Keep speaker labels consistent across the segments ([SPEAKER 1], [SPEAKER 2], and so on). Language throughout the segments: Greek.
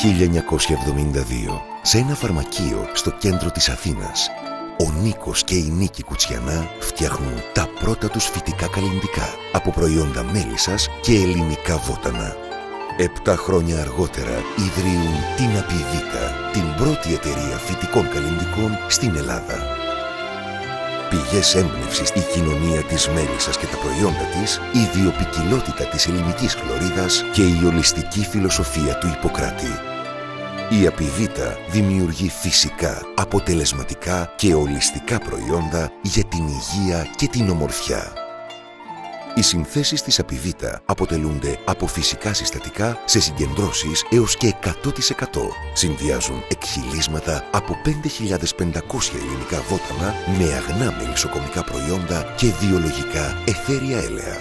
[SPEAKER 1] 1972, σε ένα φαρμακείο στο κέντρο της Αθήνας, ο Νίκος και η Νίκη Κουτσιανά φτιάχνουν τα πρώτα τους φυτικά καλλυντικά από προϊόντα μέλισσας και ελληνικά βότανα. 7 χρόνια αργότερα ιδρύουν την Απιβίτα, την πρώτη εταιρεία φυτικών καλλυντικών στην Ελλάδα. Πηγές έμπνευσης η κοινωνία της μέλισσας και τα προϊόντα της, η βιοποικιλότητα της ελληνικής χλωρίδας και η ολιστική φιλοσοφία του Ιπποκράτη. Η Απιβίτα δημιουργεί φυσικά, αποτελεσματικά και ολιστικά προϊόντα για την υγεία και την ομορφιά. Οι συνθέσεις της Απιβίτα αποτελούνται από φυσικά συστατικά σε συγκεντρώσεις έως και 100%. Συνδυάζουν εκχυλίσματα από 5.500 ελληνικά βότανα με αγνά μελισσοκομικά προϊόντα και βιολογικά αιθέρια έλαια.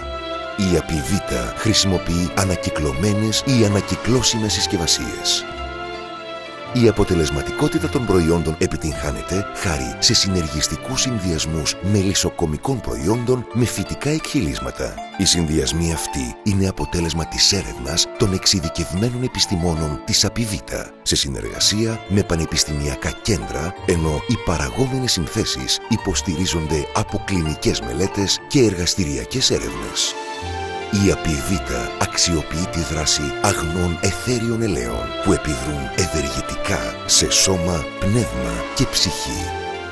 [SPEAKER 1] Η Απιβίτα χρησιμοποιεί ανακυκλωμένες ή ανακυκλώσιμες συσκευασίες. Η αποτελεσματικότητα των προϊόντων επιτυγχάνεται χάρη σε συνεργιστικούς συνδυασμούς μελισσοκομικών προϊόντων με φυτικά εκχυλίσματα. Οι συνδυασμοί αυτοί είναι αποτέλεσμα της έρευνας των εξειδικευμένων επιστημόνων της Απιβίτα, σε συνεργασία με πανεπιστημιακά κέντρα, ενώ οι παραγόμενες συνθέσεις υποστηρίζονται από κλινικές μελέτες και εργαστηριακές έρευνες. Η Απιβίτα αξιοποιεί τη δράση αγνών αιθέριων ελαίων που επιδρούν ευεργετικά σε σώμα, πνεύμα και ψυχή.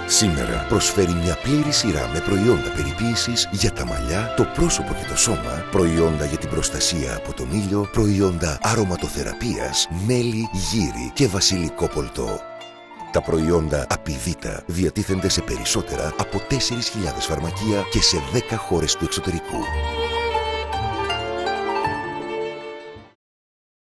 [SPEAKER 1] Σήμερα προσφέρει μια πλήρη σειρά με προϊόντα περιποίησης για τα μαλλιά, το πρόσωπο και το σώμα, προϊόντα για την προστασία από τον ήλιο, προϊόντα αρωματοθεραπείας, μέλι, γύρι και βασιλικό πολτό. Τα προϊόντα Απιβίτα διατίθενται σε περισσότερα από 4.000 φαρμακεία και σε 10 χώρες του εξωτερικού.